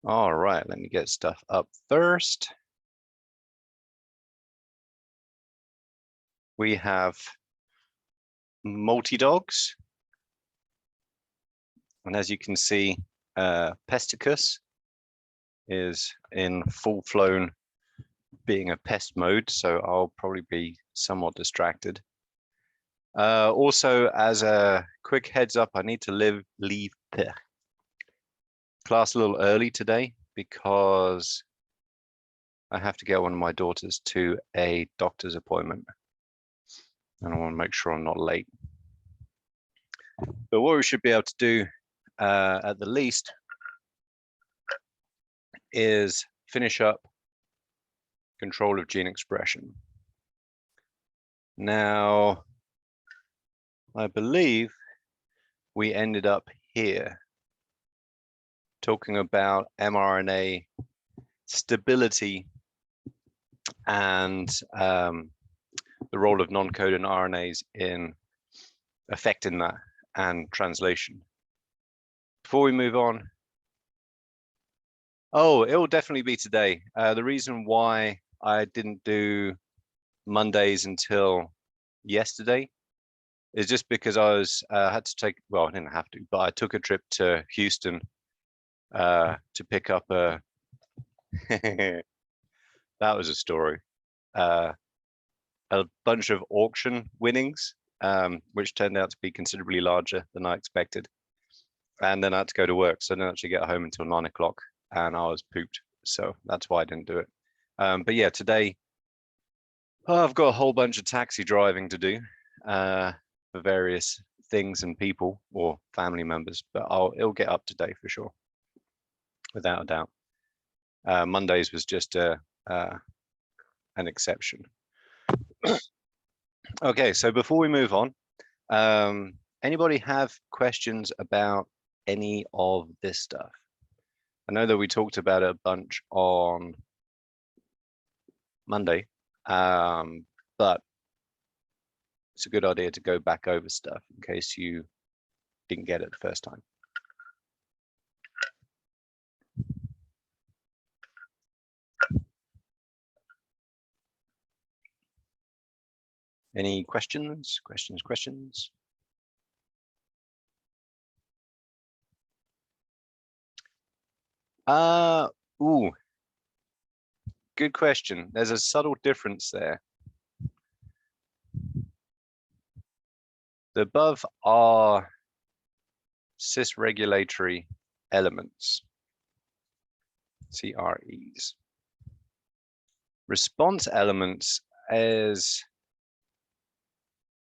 All right, let me get stuff up first. We have multi-dogs. And as you can see, Pesticus is in full-flown being a pest mode, so I'll probably be somewhat distracted. Also, as a quick heads up, I need to leave class a little early today because I have to get one of my daughters to a doctor's appointment. And I want to make sure I'm not late. But what we should be able to do at the least is finish up control of gene expression. Now, I believe we ended up here talking about mRNA stability and the role of non-coding RNAs in affecting that and translation. Before we move on, oh, it will definitely be today. The reason why I didn't do Mondays until yesterday is just because I was had to take, well, I didn't have to, but I took a trip to Houston to pick up a that was a story. A bunch of auction winnings, which turned out to be considerably larger than I expected. And then I had to go to work, so I didn't actually get home until 9 o'clock, and I was pooped. So that's why I didn't do it. But yeah, today I've got a whole bunch of taxi driving to do for various things and people or family members, but it'll get up today for sure, without a doubt. Mondays was just an exception. Okay, so before we move on, anybody have questions about any of this stuff? I know that we talked about it a bunch on Monday, but it's a good idea to go back over stuff in case you didn't get it the first time. Any questions? Questions? Ooh, good question. There's a subtle difference there. The above are cis-regulatory elements, CREs. Response elements is,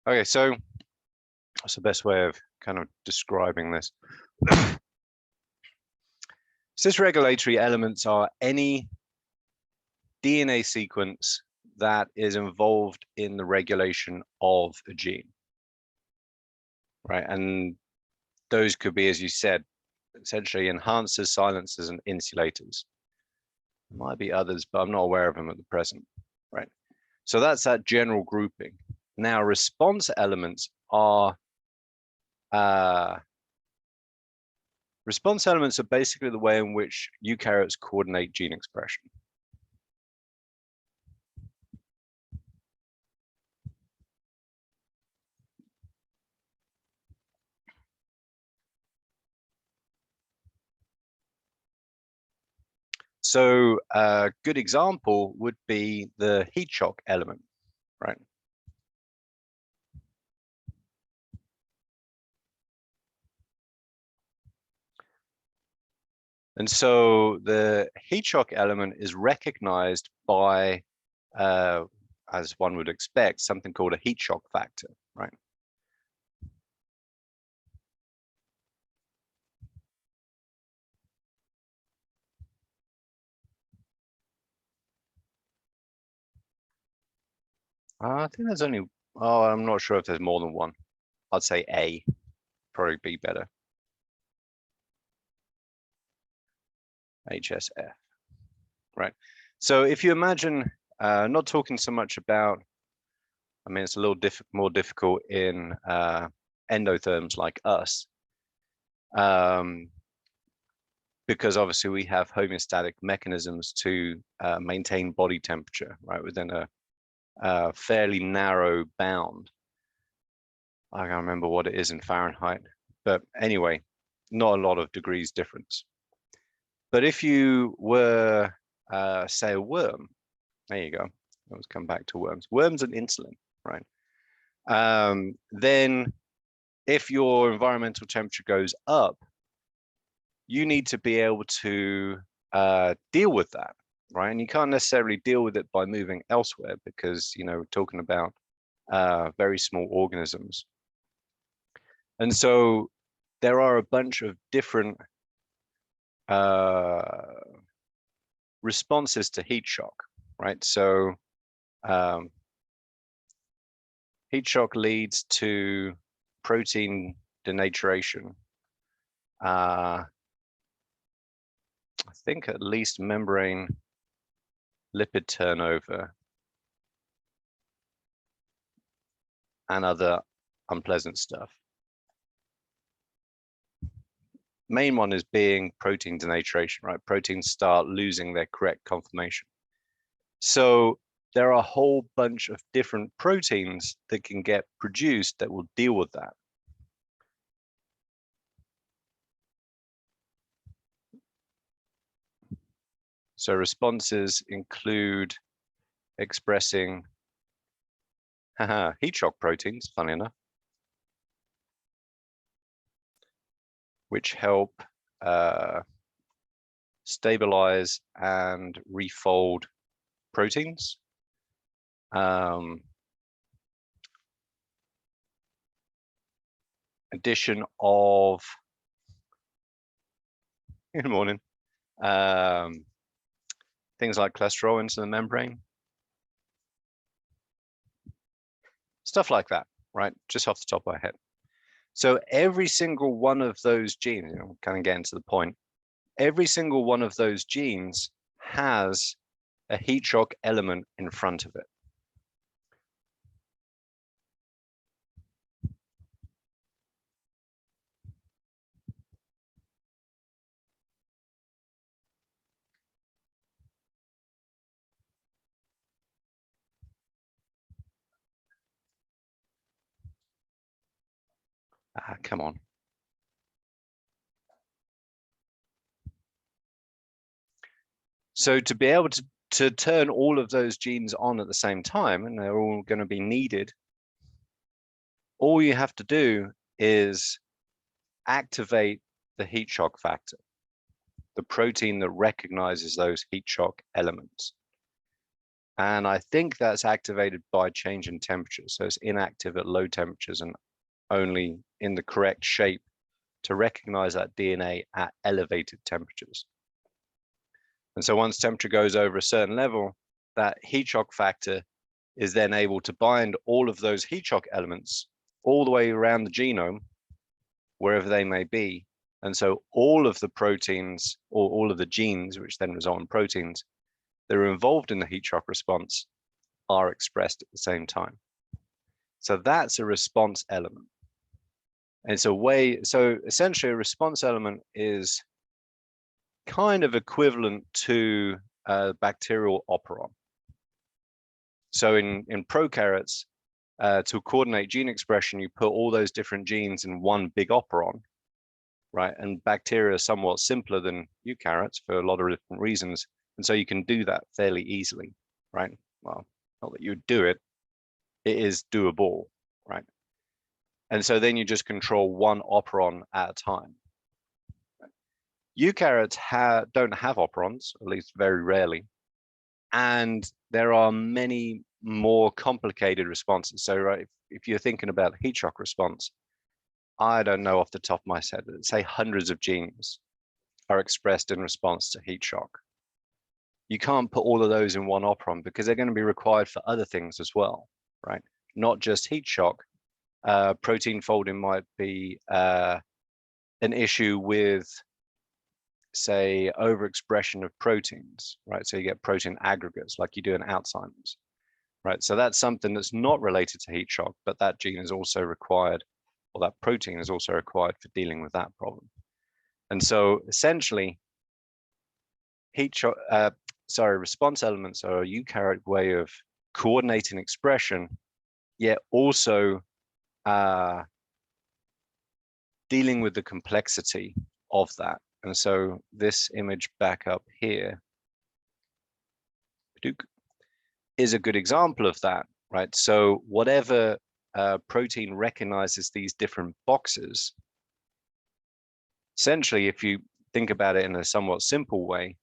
okay, so that's the best way of kind of describing this. Cis-regulatory elements are any DNA sequence that is involved in the regulation of a gene, right? And those could be, as you said, essentially enhancers, silencers, and insulators. There might be others, but I'm not aware of them at the present, right? So that's that general grouping. Now, response elements are basically the way in which eukaryotes coordinate gene expression. So a good example would be the heat shock element, right? And so the heat shock element is recognized by, as one would expect, something called a heat shock factor, right? I think there's only, oh, I'm not sure if there's more than one. I'd say A, probably be better. HSF, right? So if you imagine, not talking so much about, I mean, it's a little more difficult in endotherms like us. because obviously we have homeostatic mechanisms to maintain body temperature, right, within a fairly narrow bound. I can't remember what it is in Fahrenheit, but anyway, not a lot of degrees difference. But if you were, say, a worm, there you go. Let's come back to worms. Worms and insulin, right? Then if your environmental temperature goes up, you need to be able to deal with that, right? And you can't necessarily deal with it by moving elsewhere because, you know, we're talking about very small organisms. And so there are a bunch of different responses to heat shock, right? So heat shock leads to protein denaturation. I think at least membrane lipid turnover and other unpleasant stuff. Main one is being protein denaturation, right? Proteins start losing their correct conformation. So there are a whole bunch of different proteins that can get produced that will deal with that. So responses include expressing heat shock proteins, funny enough, which help stabilize and refold proteins. Addition of, in the morning, things like cholesterol into the membrane. Stuff like that, right? Just off the top of my head. So every single one of those genes, you know, kind of getting to the point, every single one of those genes has a heat shock element in front of it. Come on. So to be able to turn all of those genes on at the same time, and they're all going to be needed, all you have to do is activate the heat shock factor, the protein that recognizes those heat shock elements. And I think that's activated by change in temperature. So it's inactive at low temperatures and only in the correct shape to recognize that DNA at elevated temperatures. And so once temperature goes over a certain level, that heat shock factor is then able to bind all of those heat shock elements all the way around the genome, wherever they may be. And so all of the proteins or all of the genes, which then result in proteins that are involved in the heat shock response, are expressed at the same time. So that's a response element. And it's a way, so essentially a response element is kind of equivalent to a bacterial operon. So in prokaryotes, to coordinate gene expression, you put all those different genes in one big operon, right? And bacteria are somewhat simpler than eukaryotes for a lot of different reasons. And so you can do that fairly easily, right? Well, not that you would do it, it is doable, right? And so then you just control one operon at a time. Eukaryotes don't have operons, at least very rarely. And there are many more complicated responses. So right, if you're thinking about heat shock response, I don't know off the top of my head, say hundreds of genes are expressed in response to heat shock. You can't put all of those in one operon because they're going to be required for other things as well, right? Not just heat shock. Protein folding might be an issue with, say, overexpression of proteins, right? So you get protein aggregates like you do in Alzheimer's, right? So that's something that's not related to heat shock, but that gene is also required, or that protein is also required for dealing with that problem. And so essentially, response elements are a eukaryotic way of coordinating expression, yet also dealing with the complexity of that. And so this image back up here is a good example of that, right? So whatever protein recognizes these different boxes, essentially, if you think about it in a somewhat simple way,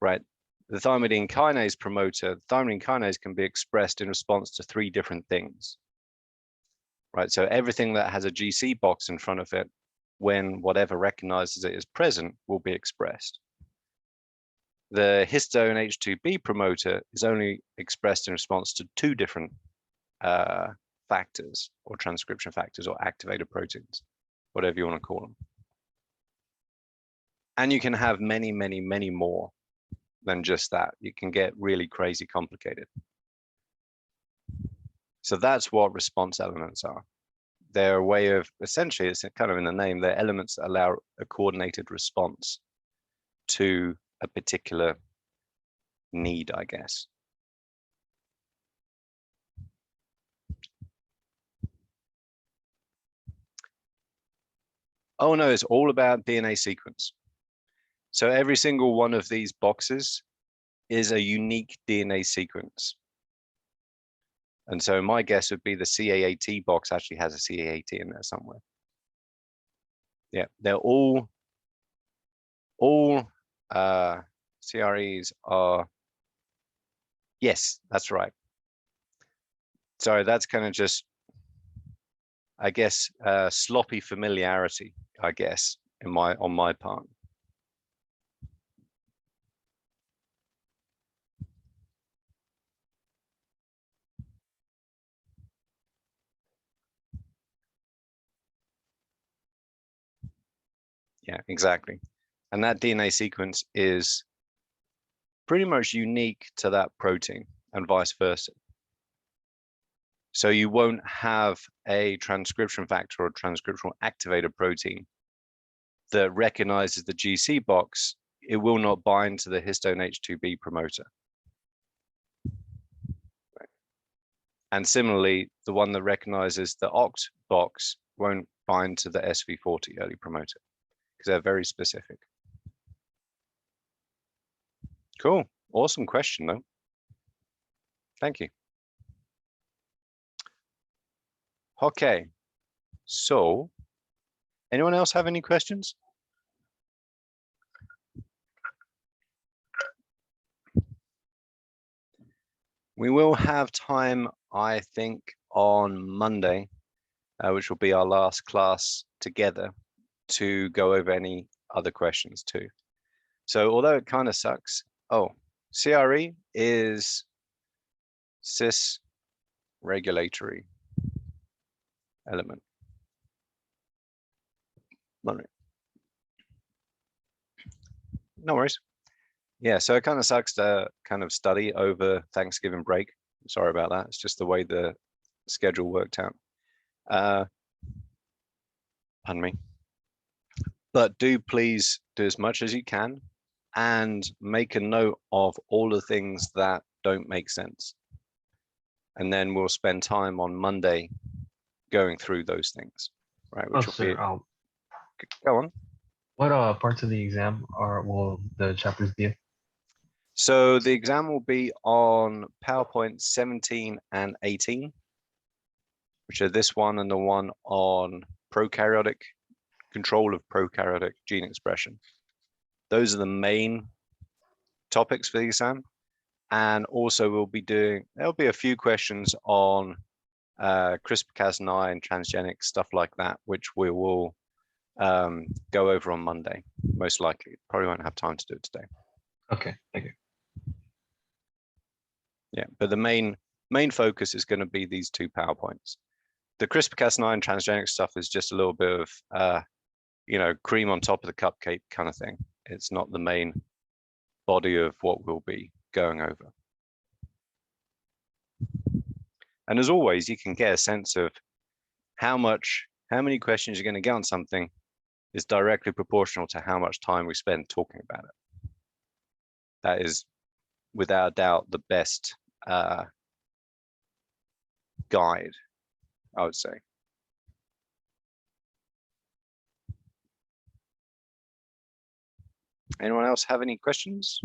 right? The thymidine kinase promoter, thymidine kinase can be expressed in response to 3 different things, right? So everything that has a GC box in front of it, when whatever recognizes it is present, will be expressed. The histone H2B promoter is only expressed in response to 2 different factors, or transcription factors, or activator proteins, whatever you want to call them. And you can have many, many, many more than just that. You can get really crazy complicated. So that's what response elements are. They're a way of, essentially, it's kind of in the name, they're elements that allow a coordinated response to a particular need, I guess. Oh no, it's all about DNA sequence. So every single one of these boxes is a unique DNA sequence. And so my guess would be the CAAT box actually has a CAAT in there somewhere. Yeah, they're all CREs are, yes, that's right. Sorry, that's kind of just, I guess, sloppy familiarity, I guess, on my part. Yeah, exactly. And that DNA sequence is pretty much unique to that protein and vice versa. So you won't have a transcription factor or transcriptional activator protein that recognizes the GC box. It will not bind to the histone H2B promoter. And similarly, the one that recognizes the OCT box won't bind to the SV40 early promoter, because they're very specific. Cool. Awesome question, though. Thank you. Okay. So, anyone else have any questions? We will have time, I think, on Monday, which will be our last class together, to go over any other questions too. So although it kind of sucks, CRE is cis regulatory element. No worries. Yeah, so it kind of sucks to kind of study over Thanksgiving break. Sorry about that. It's just the way the schedule worked out. Pardon me. But do please do as much as you can and make a note of all the things that don't make sense. And then we'll spend time on Monday going through those things, right? Which will be... Go on. What parts of the exam will the chapters be? So the exam will be on PowerPoint 17 and 18, which are this one and the one on prokaryotic control of prokaryotic gene expression. Those are the main topics for the exam. And also we'll be there'll be a few questions on CRISPR-Cas9, transgenic, stuff like that, which we will go over on Monday, most likely. Probably won't have time to do it today. Okay, thank you. Yeah, but the main focus is going to be these 2 PowerPoints. The CRISPR-Cas9 transgenic stuff is just a little bit of, cream on top of the cupcake kind of thing. It's not the main body of what we'll be going over. And as always, you can get a sense of how many questions you're going to get on something is directly proportional to how much time we spend talking about it. that is without a doubt the best guide, I would say. Anyone else have any questions?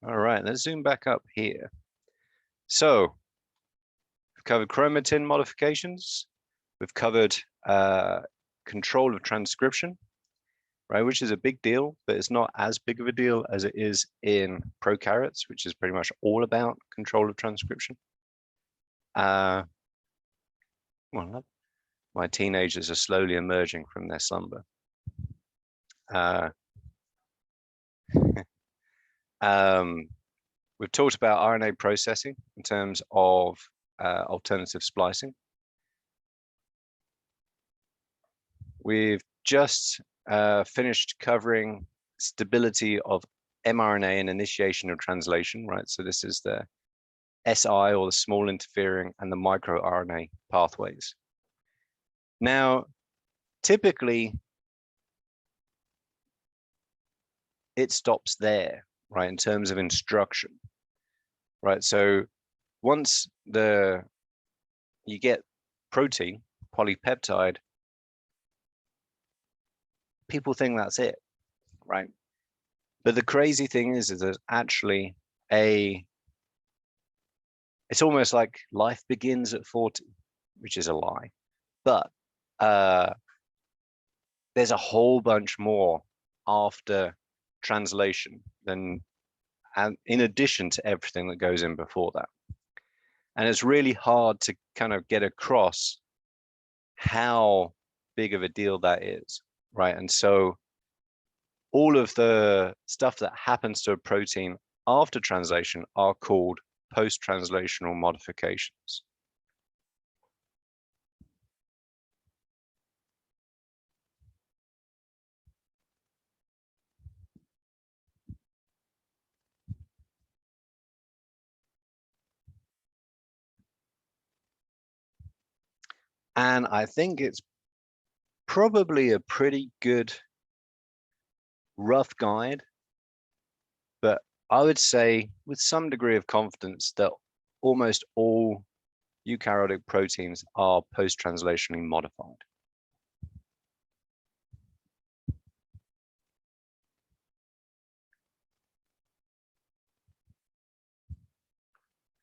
All right, let's zoom back up here. So we've covered chromatin modifications. We've covered control of transcription, right, which is a big deal, but it's not as big of a deal as it is in prokaryotes, which is pretty much all about control of transcription. Well, my teenagers are slowly emerging from their slumber. We've talked about RNA processing in terms of alternative splicing. We've just finished covering stability of mRNA and initiation of translation, right? So this is the SI, or the small interfering, and the microRNA pathways. Now, typically, it stops there, right, in terms of instruction, right? So once you get protein, polypeptide, people think that's it, right? But the crazy thing is there's actually it's almost like life begins at 40, which is a lie. But there's a whole bunch more after translation and in addition to everything that goes in before that. And it's really hard to kind of get across how big of a deal that is, right? And so all of the stuff that happens to a protein after translation are called post-translational modifications. And I think it's probably a pretty good rough guide, but I would say with some degree of confidence that almost all eukaryotic proteins are post-translationally modified.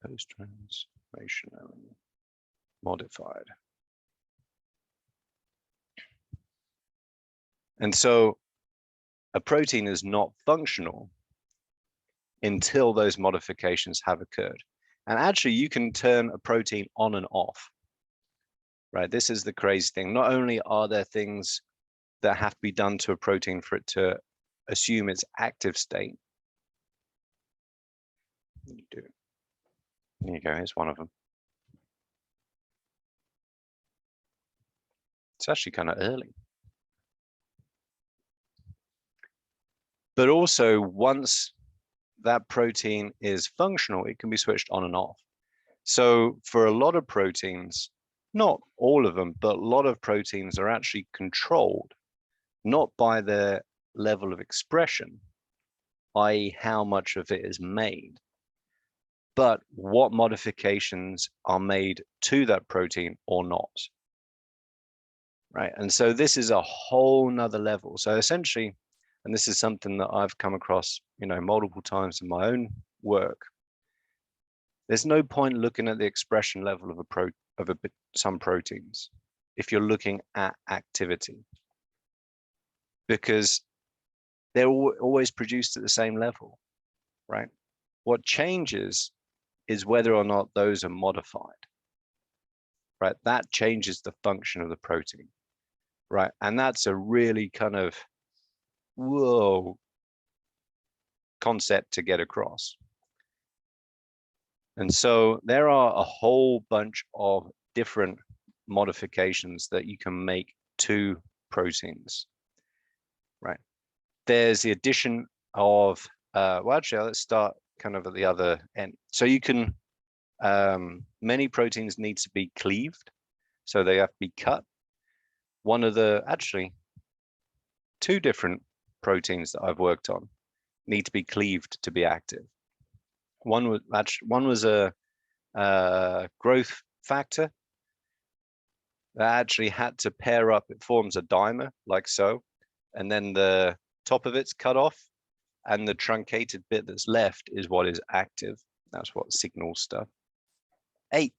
Post-translationally modified. And so a protein is not functional until those modifications have occurred. And actually, you can turn a protein on and off, right? This is the crazy thing. Not only are there things that have to be done to a protein for it to assume its active state. You do. There you go, here's one of them. It's actually kind of early. But also, once that protein is functional, it can be switched on and off. So for a lot of proteins, not all of them, but a lot of proteins are actually controlled, not by their level of expression, i.e. how much of it is made, but what modifications are made to that protein or not. Right, and so this is a whole nother level. So essentially, and this is something that I've come across, multiple times in my own work. There's no point looking at the expression level of some proteins if you're looking at activity, because they're always produced at the same level, right? What changes is whether or not those are modified, right? That changes the function of the protein, right? And that's a really kind of whoa concept to get across. And so there are a whole bunch of different modifications that you can make to proteins, right? There's the addition of, well, actually, let's start kind of at the other end. So you can, many proteins need to be cleaved, so they have to be cut. One of the, actually, two different proteins that I've worked on need to be cleaved to be active. One was a growth factor that actually had to pair up. It forms a dimer like so, and then the top of it's cut off, and the truncated bit that's left is what is active. That's what signals stuff. 8.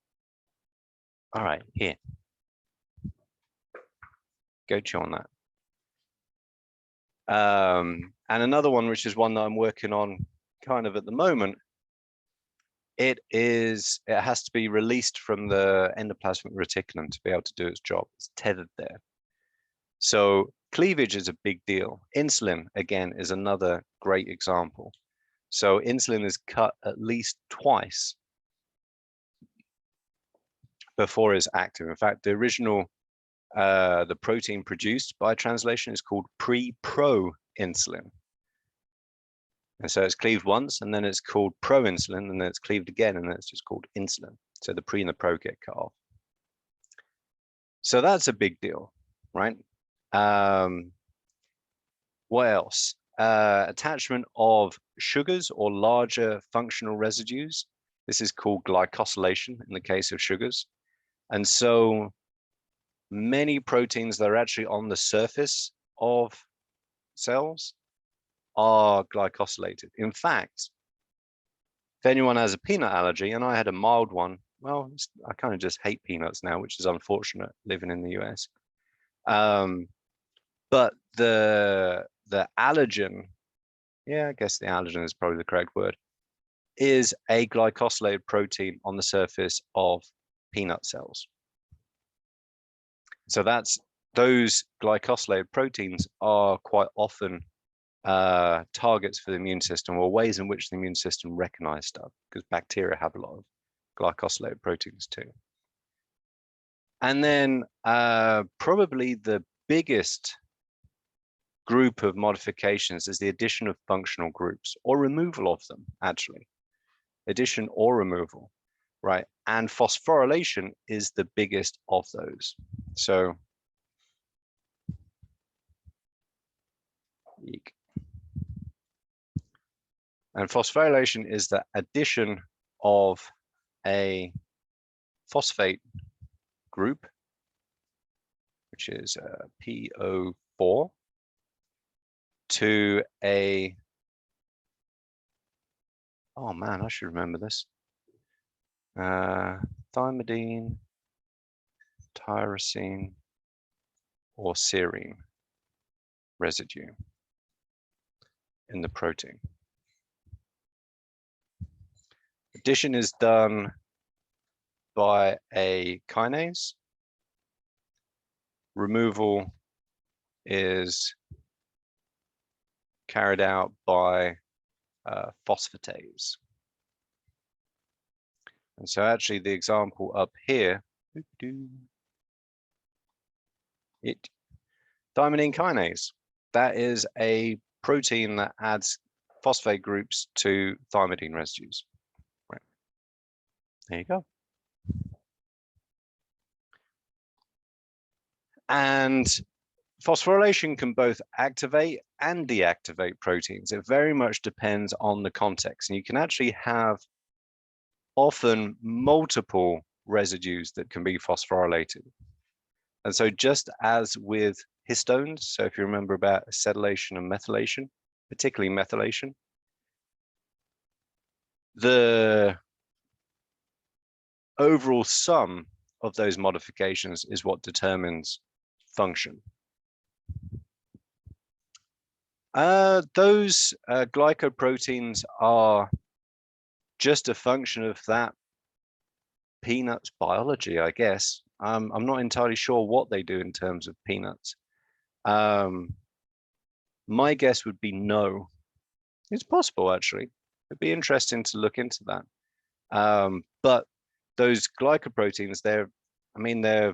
All right, here. Go chew on that. And another one, which is one that I'm working on kind of at the moment, it has to be released from the endoplasmic reticulum to be able to do its job. It's tethered there. So cleavage is a big deal. Insulin, again, is another great example. So insulin is cut at least twice before it's active. In fact, the original, the protein produced by translation is called pre-pro insulin. And so it's cleaved once, and then it's called proinsulin, and then it's cleaved again, and then it's just called insulin. So the pre and the pro get cut off. So that's a big deal, right? What else? Attachment of sugars or larger functional residues. This is called glycosylation in the case of sugars. And so many proteins that are actually on the surface of cells are glycosylated. In fact, if anyone has a peanut allergy, and I had a mild one, well, I kind of just hate peanuts now, which is unfortunate living in the US. But the allergen, yeah, I guess the allergen is probably the correct word, is a glycosylated protein on the surface of peanut cells. So those glycosylated proteins are quite often targets for the immune system, or ways in which the immune system recognize stuff, because bacteria have a lot of glycosylated proteins too. And then probably the biggest group of modifications is the addition of functional groups, or removal of them, actually. Addition or removal, right? And phosphorylation is the biggest of those. So, eek. And phosphorylation is the addition of a phosphate group, which is PO4, to a, oh man, I should remember this, thymidine, tyrosine, or serine residue in the protein. Addition is done by a kinase. Removal is carried out by phosphatase. And so actually the example up here, thymidine kinase, that is a protein that adds phosphate groups to thymidine residues. Right. There you go. And phosphorylation can both activate and deactivate proteins. It very much depends on the context. And you can actually have often multiple residues that can be phosphorylated. And so just as with histones, so if you remember about acetylation and methylation, particularly methylation, the overall sum of those modifications is what determines function. Those glycoproteins are just a function of that peanuts biology, I guess. I'm not entirely sure what they do in terms of peanuts. My guess would be no. It's possible, actually. It'd be interesting to look into that. But those glycoproteins, they're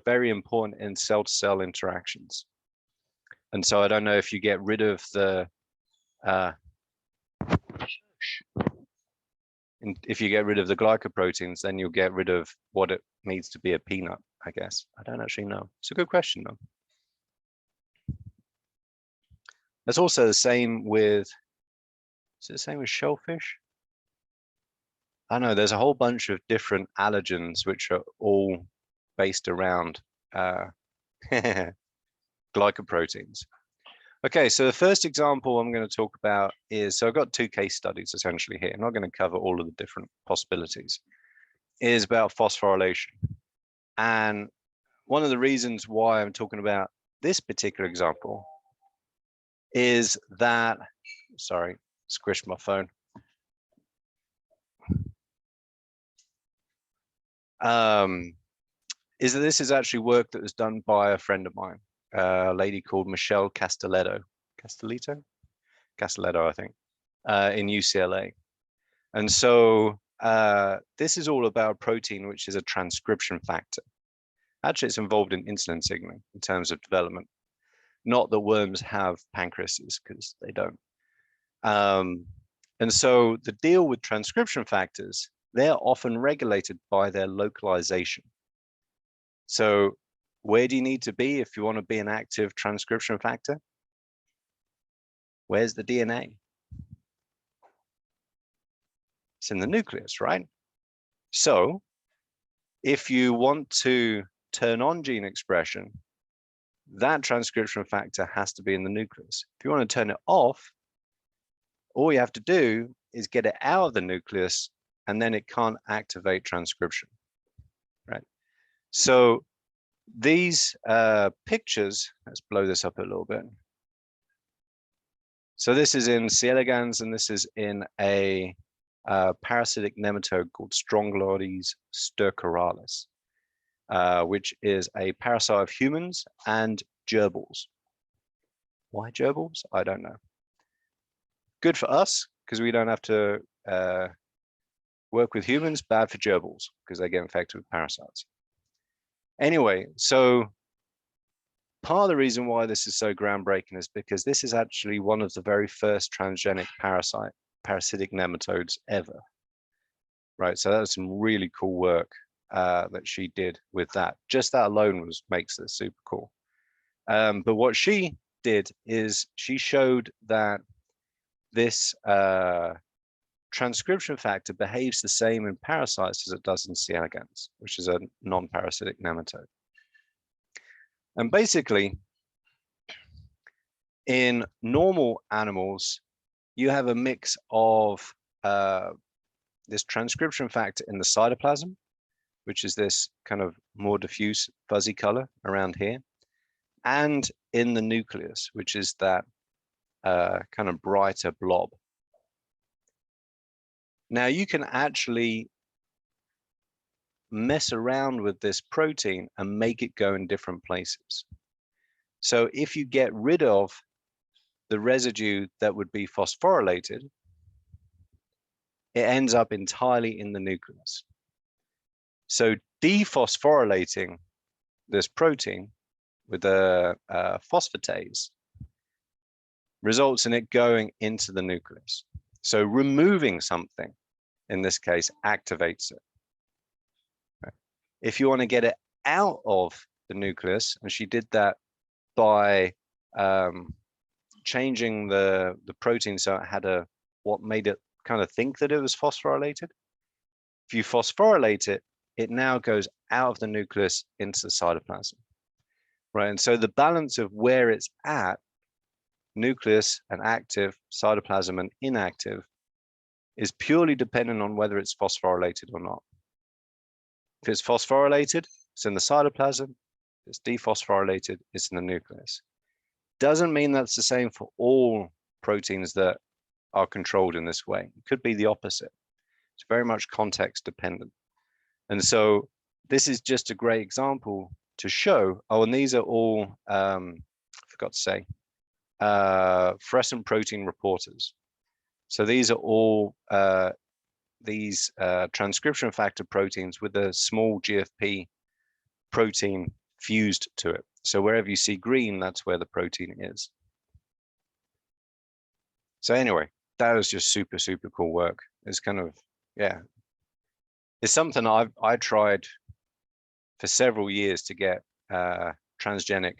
very important in cell-to-cell interactions. And so I don't know if you get rid of the if you get rid of the glycoproteins, then you'll get rid of what it needs to be a peanut, I guess. I don't actually know. It's a good question, though. That's also the same with Is it the same as shellfish? I know there's a whole bunch of different allergens which are all based around glycoproteins. Okay, so the first example I'm going to talk about is, so I've got two case studies essentially here. I'm not going to cover all of the different possibilities. Is about phosphorylation. And one of the reasons why I'm talking about this particular example is that, sorry, squished my phone. Is that this is actually work that was done by a friend of mine, a lady called Michelle Castelletto, I think, in UCLA. And so this is all about protein, which is a transcription factor. Actually, it's involved in insulin signaling in terms of development. Not that worms have pancreases, because they don't. And so the deal with transcription factors, they're often regulated by their localization. So where do you need to be if you want to be an active transcription factor? Where's the DNA? It's in the nucleus, right? So if you want to turn on gene expression, that transcription factor has to be in the nucleus. If you want to turn it off, all you have to do is get it out of the nucleus, and then it can't activate transcription, right? So these pictures, let's blow this up a little bit. So this is in C. elegans, and this is in a parasitic nematode called Strongyloides stercoralis, which is a parasite of humans and gerbils. Why gerbils? I don't know. Good for us, because we don't have to work with humans. Bad for gerbils, because they get infected with parasites. Anyway, so part of the reason why this is so groundbreaking is because this is actually one of the very first transgenic parasitic nematodes ever. Right, so that's some really cool work that she did with that. Just that alone makes this super cool. But what she did is she showed that this transcription factor behaves the same in parasites as it does in C. elegans, which is a non-parasitic nematode. And basically, in normal animals, you have a mix of this transcription factor in the cytoplasm, which is this kind of more diffuse fuzzy color around here, and in the nucleus, which is that kind of brighter blob. Now you can actually mess around with this protein and make it go in different places. So if you get rid of the residue that would be phosphorylated, it ends up entirely in the nucleus. So dephosphorylating this protein with a phosphatase results in it going into the nucleus. So removing something, in this case, activates it. Right. If you want to get it out of the nucleus, and she did that by changing the protein so it had what made it kind of think that it was phosphorylated. If you phosphorylate it, it now goes out of the nucleus into the cytoplasm, right? And so the balance of where it's at, nucleus and active, cytoplasm and inactive, is purely dependent on whether it's phosphorylated or not. If it's phosphorylated, it's in the cytoplasm. If it's dephosphorylated, it's in the nucleus. Doesn't mean that's the same for all proteins that are controlled in this way. It could be the opposite. It's very much context dependent. And so this is just a great example to show, oh, and these are all, I forgot to say, fluorescent protein reporters. So these are all these transcription factor proteins with a small GFP protein fused to it. So wherever you see green, that's where the protein is. So anyway, that was just super, super cool work. It's kind of, yeah. It's something I tried for several years to get transgenic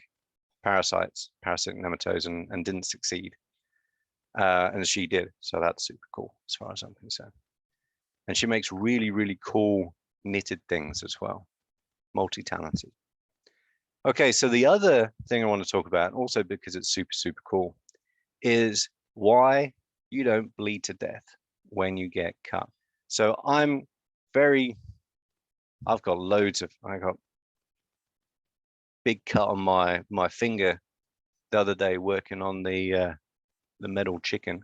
parasitic nematodes and didn't succeed. And she did, so that's super cool as far as I'm concerned. And she makes really, really cool knitted things as well, multi-talented. Okay, so the other thing I want to talk about, also because it's super, super cool, is why you don't bleed to death when you get cut. So I've got loads of, I got big cut on my finger the other day working on the metal chicken.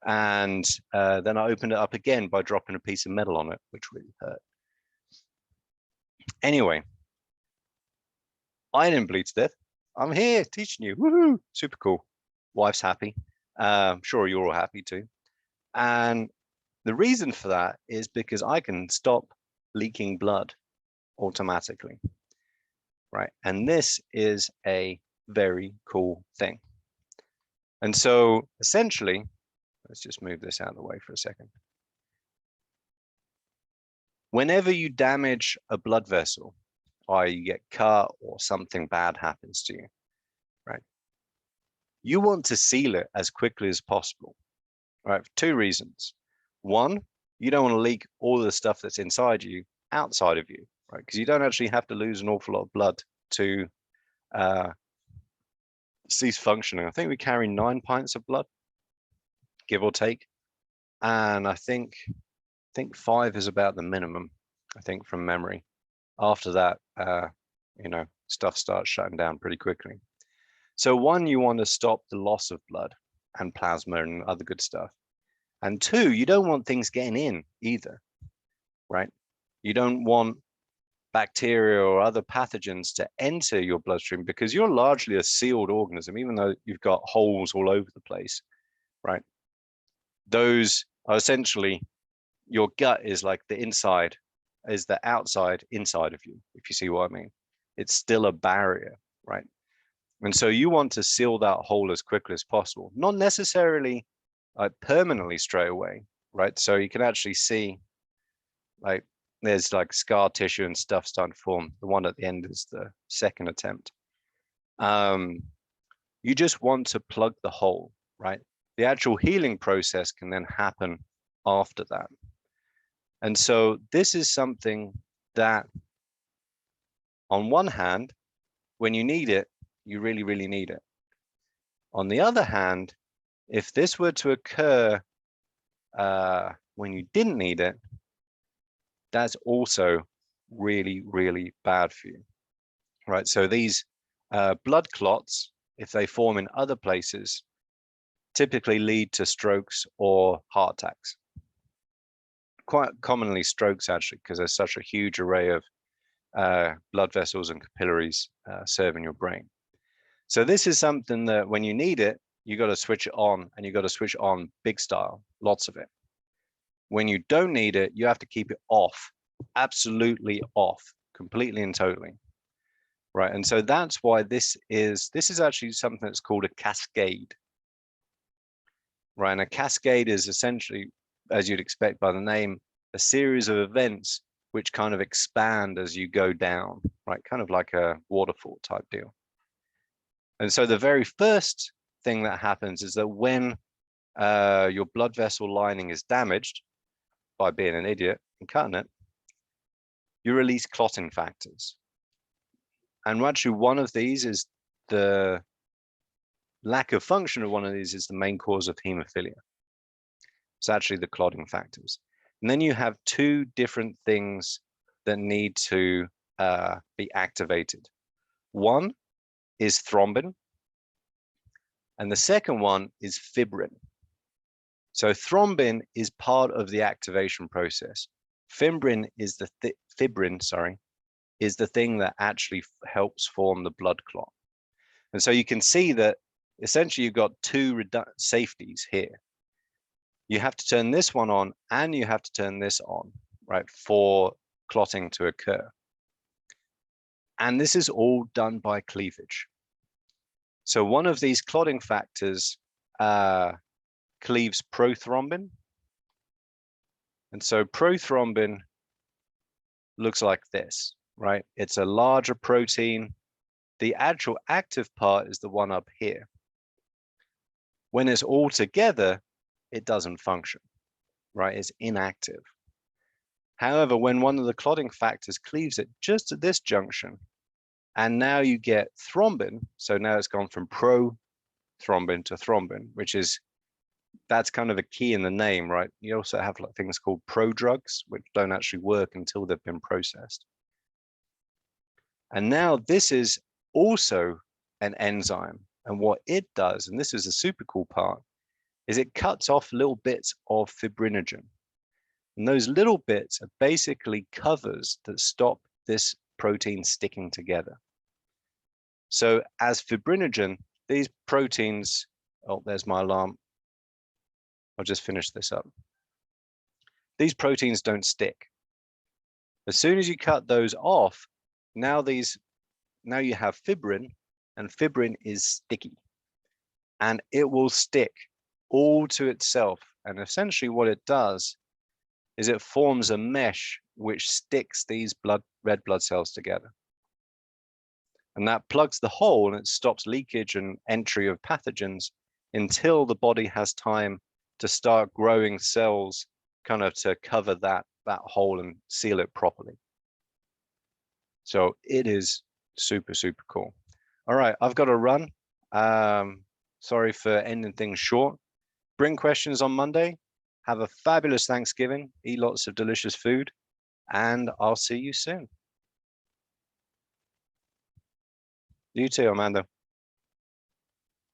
And then I opened it up again by dropping a piece of metal on it, which really hurt. Anyway, I didn't bleed to death. I'm here teaching you. Woohoo! Super cool. Wife's happy. I'm sure you're all happy too. And the reason for that is because I can stop leaking blood automatically, right? And this is a very cool thing. And so essentially, let's just move this out of the way for a second. Whenever you damage a blood vessel, or you get cut or something bad happens to you, right? You want to seal it as quickly as possible, right? For two reasons. One, you don't want to leak all the stuff that's inside you outside of you, right? Because you don't actually have to lose an awful lot of blood to cease functioning. I think we carry 9 pints of blood, give or take. And I think 5 is about the minimum, I think, from memory. After that, you know, stuff starts shutting down pretty quickly. So one, you want to stop the loss of blood and plasma and other good stuff. And two, you don't want things getting in either, right? You don't want bacteria or other pathogens to enter your bloodstream because you're largely a sealed organism, even though you've got holes all over the place, right? Those are essentially, your gut is like the inside, is the outside inside of you, if you see what I mean. It's still a barrier, right? And so you want to seal that hole as quickly as possible, not necessarily permanently straight away, right? So you can actually see, like, there's like scar tissue and stuff starting to form. The one at the end is the second attempt. You just want to plug the hole, right? The actual healing process can then happen after that. And so this is something that, on one hand, when you need it, you really, really need it. On the other hand, if this were to occur when you didn't need it, that's also really, really bad for you, right? So these blood clots, if they form in other places, typically lead to strokes or heart attacks. Quite commonly strokes, actually, because there's such a huge array of blood vessels and capillaries serving your brain. So this is something that when you need it, you got to switch it on, and you got to switch on big style, lots of it. When you don't need it, you have to keep it off, absolutely off, completely and totally, right? And so that's why this is actually something that's called a cascade, right? And a cascade is essentially, as you'd expect by the name, a series of events which kind of expand as you go down, right? Kind of like a waterfall type deal. And so the very first thing that happens is that when your blood vessel lining is damaged by being an idiot and cutting it, you release clotting factors. And actually one of these is the lack of function of one of these is the main cause of hemophilia. It's actually the clotting factors. And then you have two different things that need to be activated. One is thrombin, and the second one is fibrin. So thrombin is part of the activation process. Fibrin is the is the thing that actually helps form the blood clot. And so you can see that essentially you've got two safeties here. You have to turn this one on and you have to turn this on, right, for clotting to occur. And this is all done by cleavage. So one of these clotting factors cleaves prothrombin. And so prothrombin looks like this, right? It's a larger protein. The actual active part is the one up here. When it's all together, it doesn't function, right? It's inactive. However, when one of the clotting factors cleaves it just at this junction, and now you get thrombin, so now it's gone from prothrombin to thrombin, that's kind of a key in the name, right? You also have like things called prodrugs, which don't actually work until they've been processed. And now this is also an enzyme. And what it does, and this is the super cool part, is it cuts off little bits of fibrinogen. And those little bits are basically covers that stop this protein sticking together. So as fibrinogen, these proteins, oh, there's my alarm. I'll just finish this up. These proteins don't stick. As soon as you cut those off, now you have fibrin, and fibrin is sticky. And it will stick all to itself. And essentially what it does is it forms a mesh which sticks these red blood cells together. And that plugs the hole and it stops leakage and entry of pathogens until the body has time to start growing cells kind of to cover that hole and seal it properly. So it is super, super cool. All right, I've got to run. Sorry for ending things short. Bring questions on Monday. Have a fabulous Thanksgiving. Eat lots of delicious food. And I'll see you soon. You too, Amanda.